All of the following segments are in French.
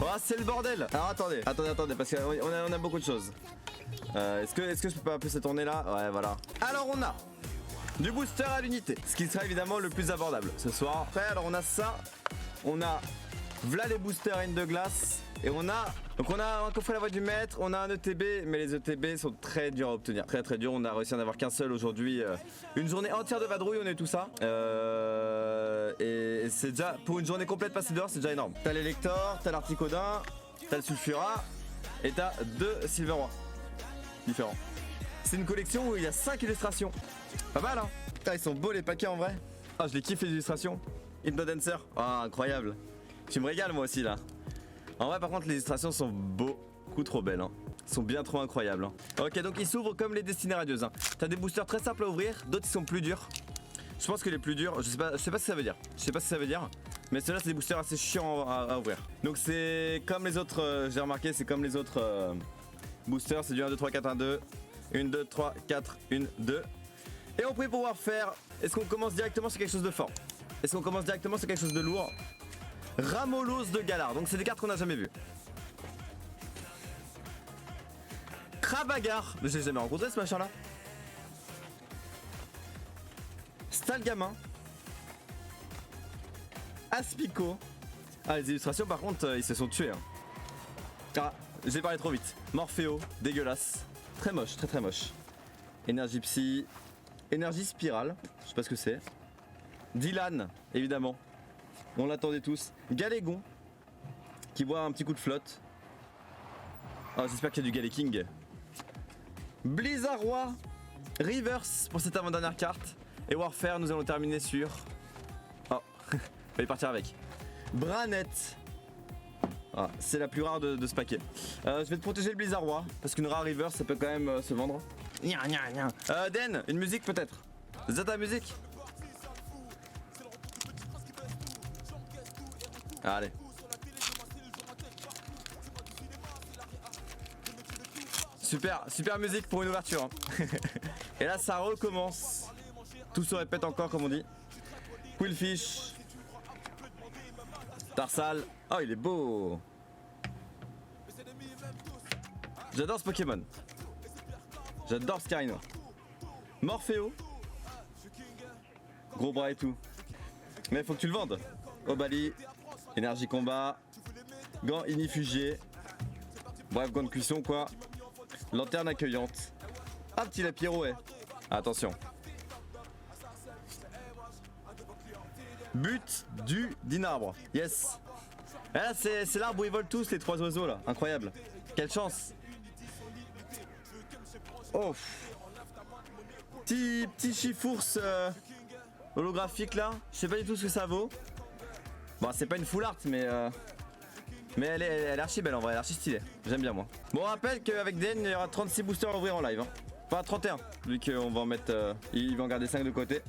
Oh, c'est le bordel. Alors attendez, parce qu'on a beaucoup de choses. Est-ce que je peux pas un peu se tourner là? Ouais, voilà. Alors on a du booster à l'unité, ce qui sera évidemment le plus abordable ce soir. Après, alors on a ça, on a v'là les boosters in de glace. Et on a un coffret à la voix du maître, on a un ETB, mais les ETB sont très durs à obtenir. Très très dur, on a réussi à en avoir qu'un seul aujourd'hui. Une journée entière de vadrouille, on a eu tout ça. Et c'est déjà, pour une journée complète passée dehors, c'est déjà énorme. T'as l'Elector, t'as l'Articodin, t'as le Sulfura, et t'as 2 Silveroy différents. C'est une collection où il y a 5 illustrations. Pas mal hein. Putain, ils sont beaux les paquets en vrai. Ah, je les kiffe les illustrations. Hypnodancer, ah incroyable. Tu me régales moi aussi là. En vrai par contre les illustrations sont beaucoup trop belles hein. Ils sont bien trop incroyables hein. Ok, donc ils s'ouvrent comme les destinées radieuses hein. T'as des boosters très simples à ouvrir, d'autres qui sont plus durs. Je pense que les plus durs, je sais pas ce que ça veut dire. Mais ceux-là c'est des boosters assez chiants à ouvrir. Donc c'est comme les autres, j'ai remarqué, c'est comme les autres boosters. C'est du 1, 2, 3, 4, 1, 2 1, 2, 3, 4, 1, 2. Et on pourrait pouvoir faire, est-ce qu'on commence directement sur quelque chose de fort? Est-ce qu'on commence directement sur quelque chose de lourd? Ramolos de Galar, donc c'est des cartes qu'on n'a jamais vues. Kravagar, je l'ai jamais rencontré ce machin là. Stalgamin. Aspico. Ah les illustrations par contre ils se sont tués hein. Ah j'ai parlé trop vite. Morpheo, dégueulasse. Très moche, très moche. Énergie Psy. Énergie Spirale, je sais pas ce que c'est. Dylan, évidemment. On l'attendait tous. Galégon, qui boit un petit coup de flotte. Oh, j'espère qu'il y a du Galéking. Blizzardroy, Reverse pour cette avant-dernière carte. Et Warfare, nous allons terminer sur. Oh, fallait partir avec. Branette. Ah, c'est la plus rare de ce paquet. Je vais te protéger le Blizzardroy, parce qu'une rare Reverse, ça peut quand même se vendre. Den, une musique peut-être. C'est ta musique? Allez. Super musique pour une ouverture. Hein. Et là ça recommence. Tout se répète encore comme on dit. Quillfish. Tarsal. Oh il est beau. J'adore ce Pokémon. J'adore Scarino. Morpheo. Gros bras et tout. Mais faut que tu le vendes. Obali. Énergie combat. Gant inifugié. Bref, gant de cuisson quoi. Lanterne accueillante. Ah petit Lapiro ouais. Attention. But du dinabre. Yes. Et là c'est l'arbre où ils volent tous les 3 oiseaux là. Incroyable. Quelle chance. Oh. Petit chifours holographique là. Je sais pas du tout ce que ça vaut. Bon c'est pas une full art mais elle est archi belle en vrai, elle est archi stylée. J'aime bien moi. Bon on rappelle qu'avec Den il y aura 36 boosters à ouvrir en live hein. Pas 31 vu qu'on va en mettre il va en garder 5 de côté.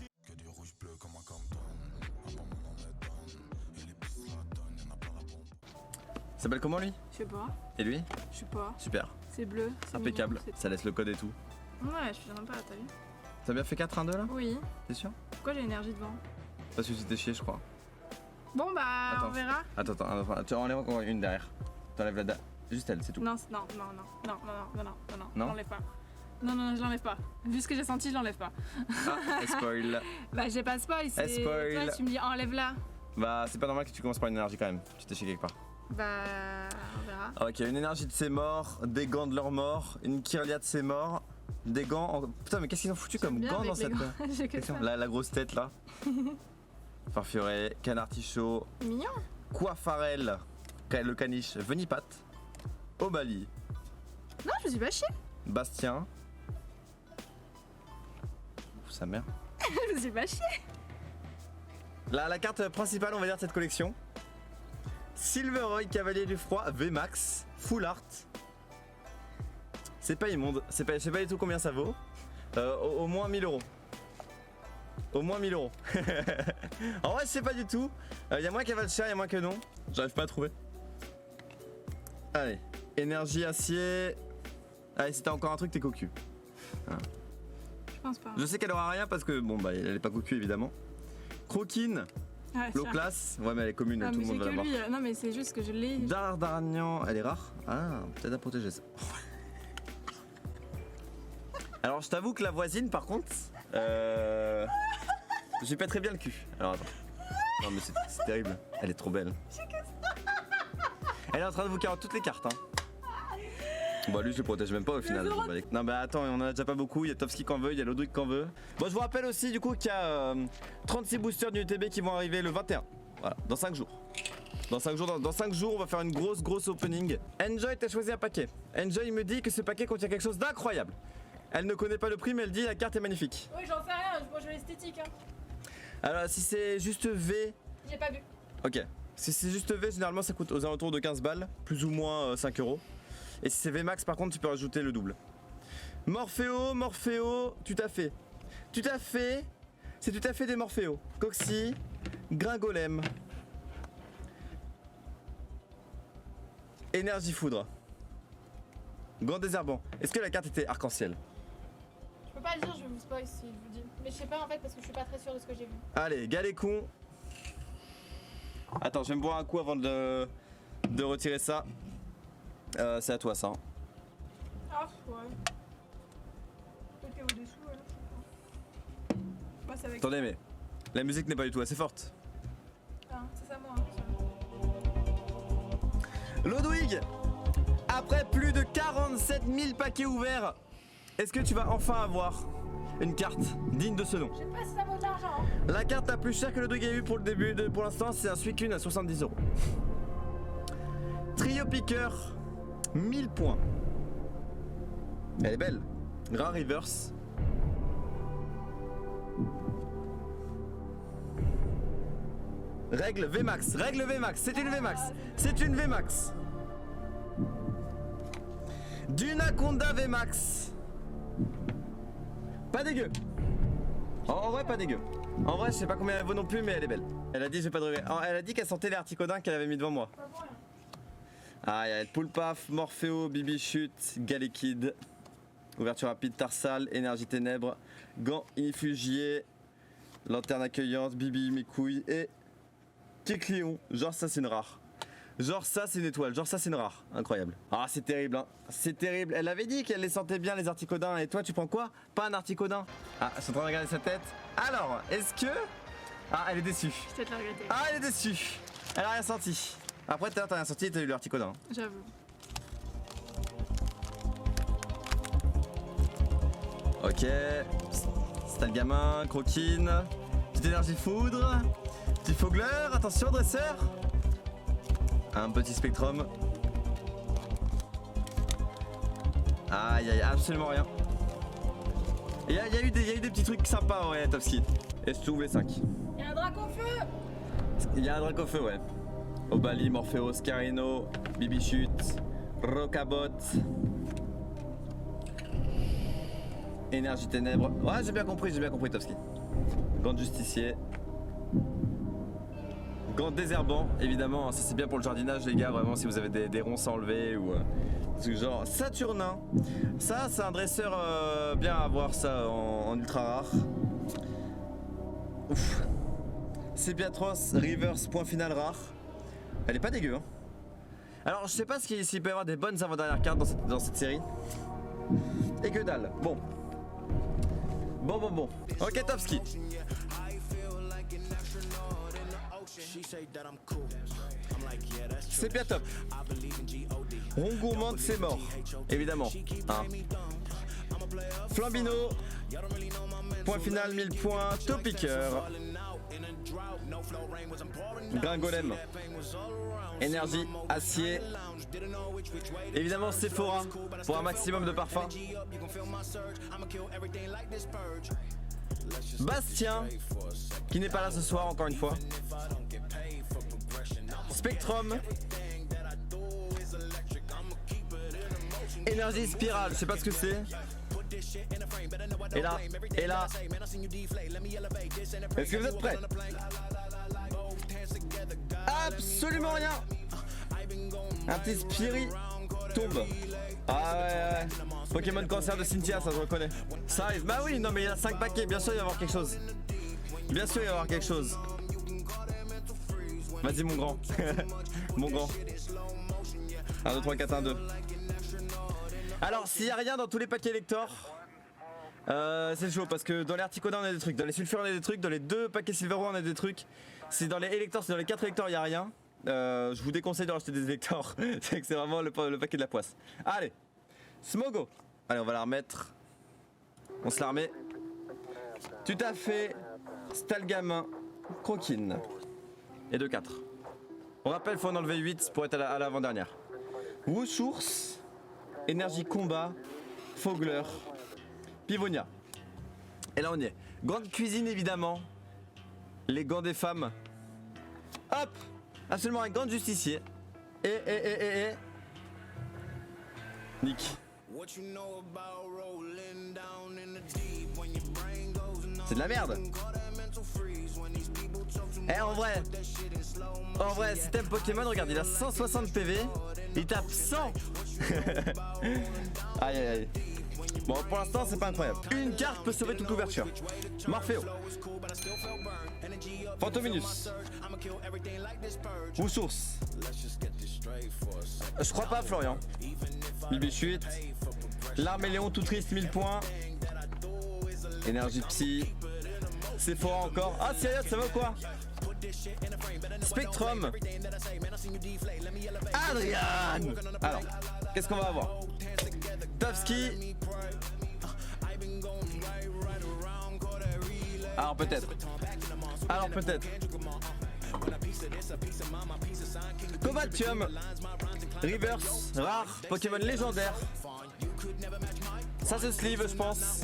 Ça s'appelle comment lui? Je sais pas. Et lui? Je sais pas. Super. C'est bleu. Impeccable. Mignon, ça laisse le code et tout. Ouais, je suis sympa, t'as vu? T'as bien fait 4-1-2 là? Oui. T'es sûr? Pourquoi j'ai l'énergie devant? Parce que tu t'es chié je crois. Bon bah Attends. on verra. Attends, tu enlèves encore une derrière. T'enlèves la juste elle, c'est tout. Non, l'enlève pas. Non, je l'enlève pas. Vu ce que j'ai senti, je l'enlève pas. Ah, spoil. Bah j'ai pas spoil, c'est. Spoil. Toi, tu me dis enlève-la. Bah c'est pas normal que tu commences par une énergie quand même. Tu t'es chié quelque part. Bah on verra. Ok, une énergie de ses morts, des gants de leurs morts, une Kirlia de ses morts, des gants en... Putain mais qu'est-ce qu'ils ont foutu comme Bien gants avec dans les cette... gants. J'ai que ça. La grosse tête là. Farfuret, Canartichaud, Mignon. Coiffarel, le caniche, Venipat, Obali, Non, je me suis pas chiée. Bastien. Ouf, sa mère. Je me suis pas chiée. La carte principale on va dire de cette collection. Silveroy, Cavalier du Froid, VMAX, Full Art. C'est pas immonde, je sais pas du tout combien ça vaut. Au moins 1000 euros. Au moins 1000 euros. En vrai, je sais pas du tout. Y a moins qu'elle va le cher, y a moins que non. J'arrive pas à trouver. Allez, énergie acier. Allez, si t'as encore un truc, t'es cocu. Hein. Je pense pas. Je sais qu'elle aura rien parce que bon bah elle est pas cocu évidemment. Croquine, Ouais, Low tiens. class, ouais mais elle est commune, Ah, tout mais le monde c'est va que l'avoir. lui. Non, mais c'est juste que je l'ai. D'Artagnan, elle est rare. Ah, peut-être à protéger ça. Alors je t'avoue que la voisine par contre, j'ai pas très bien le cul. Alors attends. Non mais c'est terrible, elle est trop belle. Elle est en train de vous carotte toutes les cartes hein. Bon lui je le protège même pas au final. Non bah attends, on en a déjà pas beaucoup, il y a Topski qui en veut, il y a Lodric qui en veut. Bon je vous rappelle aussi du coup qu'il y a 36 boosters du UTB qui vont arriver le 21. Voilà, dans 5 jours. Dans 5 jours, on va faire une grosse opening. Enjoy, t'as choisi un paquet. Enjoy me dit que ce paquet contient quelque chose d'incroyable. Elle ne connaît pas le prix mais elle dit la carte est magnifique. Oui, j'en sais rien, moi je veux l'esthétique. Hein. Alors si c'est juste V, J'ai pas vu. ok. Si c'est juste V, généralement ça coûte aux alentours de 15 balles, plus ou moins 5 euros. Et si c'est V max par contre tu peux rajouter le double. Morpheo, tout à fait. C'est tout à fait des Morpheo. Coxy, Gringolem. Énergie foudre. Gant désherbant. Est-ce que la carte était arc-en-ciel? Je peux pas le dire, je vais vous spoil si je vous dis. Mais je sais pas en fait parce que je suis pas très sûre de ce que j'ai vu. Allez, Galécon. Attends, je vais me boire un coup avant de retirer ça. C'est à toi ça. hein. Ah, ouais. Peut-être qu'il y a au-dessous, alors je sais pas. Bah, c'est avec. Attendez, mais la musique n'est pas du tout assez forte. Ah, c'est ça, moi. Lodwig, après plus de 47 000 paquets ouverts, est-ce que tu vas enfin avoir une carte digne de ce nom? Je sais pas si ça vaut de l'argent. Hein. La carte la plus chère que Lodwig a eu pour le début, pour l'instant, c'est un Suicune à 70 euros. Trio Piqueur, 1000 points. Elle est belle. Rare Reverse. Règle VMAX, c'est une VMAX. Dunaconda VMAX. Pas dégueu. En vrai, pas dégueu. En vrai, je sais pas combien elle vaut non plus, mais elle est belle. Elle a dit, je vais pas de rêver. Elle a dit qu'elle sentait les articodins qu'elle avait mis devant moi. Pas pour rien. Ah, il y a Poulpaf, Morpheo, Bibichute, Galekid, ouverture rapide, Tarsal, Énergie Ténèbres, Gant Infugié, Lanterne Accueillante, Bibi Mes couilles et Keklion. Genre ça c'est une rare. Genre ça c'est une étoile, genre ça c'est une rare. Incroyable. Ah c'est terrible hein. C'est terrible. Elle avait dit qu'elle les sentait bien les articodins. Et toi tu prends quoi? Pas un articodin. Ah, je suis en train de regarder sa tête. Alors, est-ce que... Ah, elle est déçue. Je vais peut-être la regretter. Ah, elle est déçue. Elle a rien senti. Après t'as rien senti et t'as eu l'articodin. J'avoue. Ok. C'est le gamin, croquine. Petite énergie foudre. Petit fogler, attention dresseur. Un petit spectrum. Aïe aïe, absolument rien. Il y a eu des petits trucs sympas ouais, Topski. Et je t'ouvre les 5. Il y a un dragon feu. Il y a un drac au feu, ouais. Obali, Morpheus, Carino, Bibichute, Rocabot. Énergie ténèbres. Ouais, j'ai bien compris, Topski. Gant de justicier. Gant désherbant, évidemment, ça c'est bien pour le jardinage, les gars, vraiment, si vous avez des ronces à enlever ou. Ce genre Saturnin. Ça, c'est un dresseur bien à avoir, ça, en ultra rare. Ouf. Sepiatros, Reverse, point final rare. Elle est pas dégueu, hein. Alors, je sais pas s'il peut y avoir des bonnes avant-dernières cartes dans cette série. Et que dalle. Bon. Ok, Topski. C'est bien top. Ron gourmande, c'est mort. Évidemment. Hein. Flambino. Point final, 1000 points. Topiqueur. Gringolem. Énergie, acier. Évidemment, Sephora. Pour un maximum de parfum. Bastien. Qui n'est pas là ce soir, encore une fois. Spectrum. Énergie spirale, je sais pas ce que c'est. Et là. Est-ce que vous êtes prêts? Absolument rien. Un petit Spiri tombe. Ah ouais. Pokémon Cancer de Cynthia, ça je reconnais. Ça arrive. Bah oui, non mais il y a 5 paquets, bien sûr il va y avoir quelque chose. Vas-y mon grand. Mon grand. 1, 2, 3, 4, 1, 2. Alors s'il y a rien dans tous les paquets Elector, c'est chaud parce que dans les Articodins on a des trucs, dans les Sulfures on a des trucs, dans les 2 paquets Silvero on a des trucs. Si dans les Electors, si dans les 4 Electors il y a rien, je vous déconseille de racheter des Electors. C'est que c'est vraiment le paquet de la poisse. Allez, Smogo. Allez, on va la remettre. On se la remet. Tu t'as fait Stalgamin, Croquine et 2-4. On rappelle, faut en enlever 8 pour être à l'avant-dernière. Wushours, Énergie Combat, Fogler, Pivonia. Et là on y est. Grande cuisine évidemment. Les gants des femmes. Hop. Absolument un gant de justicier. Et. Nick. C'est de la merde. Eh en vrai, si t'aimes Pokémon, regarde, il a 160 PV, il tape 100. Aïe aïe aïe. Bon, pour l'instant c'est pas incroyable. Une carte peut sauver toute l'ouverture. Morpheo, Fantominus, Wushours. Je crois pas Florian. Bibichute, L'Arméléon tout triste 1000 points. Énergie Psy. Sephora encore. Ah sérieux, ça va ou quoi? Spectrum. Adrian. Alors, qu'est-ce qu'on va avoir? Tovski. Alors peut-être. Cobaltium. Reverse. Rare. Pokémon légendaire. Ça se sleeve je pense.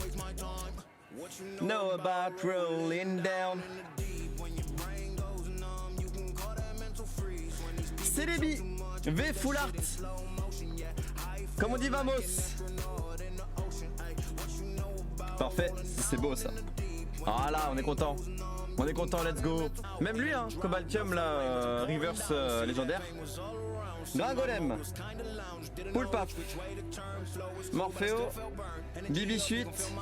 Know about rolling down. Celebi. V Full Art. Comme on dit vamos. Parfait, c'est beau ça. Voilà, on est content. Let's go. Même lui hein, Cobaltium là, reverse légendaire. Dragolem. Poulpap. Morpheo. Bibichute.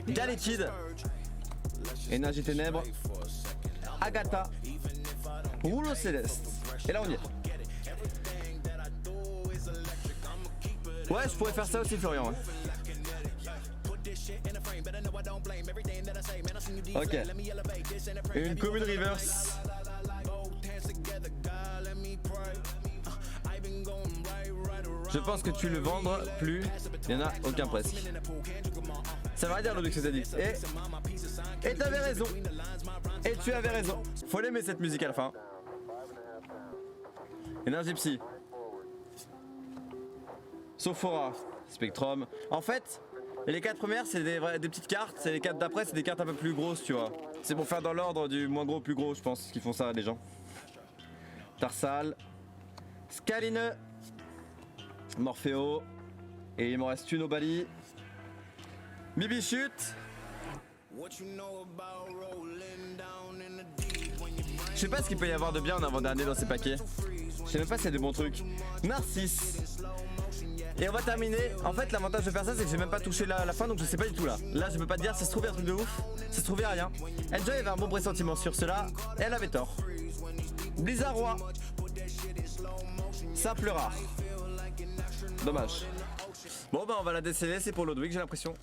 Galekid. Énergie Ténèbres. Agatha. Rouleau Céleste. Et là on y est. Ouais, je pourrais faire ça aussi Florian. Ok. Une commune reverse. Je pense que tu le vendras plus. Il n'y en a aucun presque. Ça va dire l'objet que ça dit. Et t'avais raison. Et tu avais raison. Faut l'aimer cette musique à la fin. Énergie Psy. Sophora. Spectrum. En fait, les 4 premières c'est des petites cartes. C'est les 4 d'après c'est des cartes un peu plus grosses tu vois. C'est pour faire dans l'ordre du moins gros au plus gros je pense qu'ils font ça les gens. Tarsal. Scaline. Morpheo. Et il me reste une au Bali. Bibichute. Je sais pas ce qu'il peut y avoir de bien en avant-dernier dans ces paquets. Je sais même pas s'il y a de bons trucs. Narcisse. Et on va terminer. En fait l'avantage de faire ça c'est que j'ai même pas touché la fin donc je sais pas du tout là. Là je peux pas te dire ça se trouvait un truc de ouf. Ça se trouvait à rien. Enjoy avait un bon pressentiment sur cela. Et elle avait tort. Blizzard Roi. Simple rare. Dommage. Bon bah on va la déceler, c'est pour Ludwig j'ai l'impression.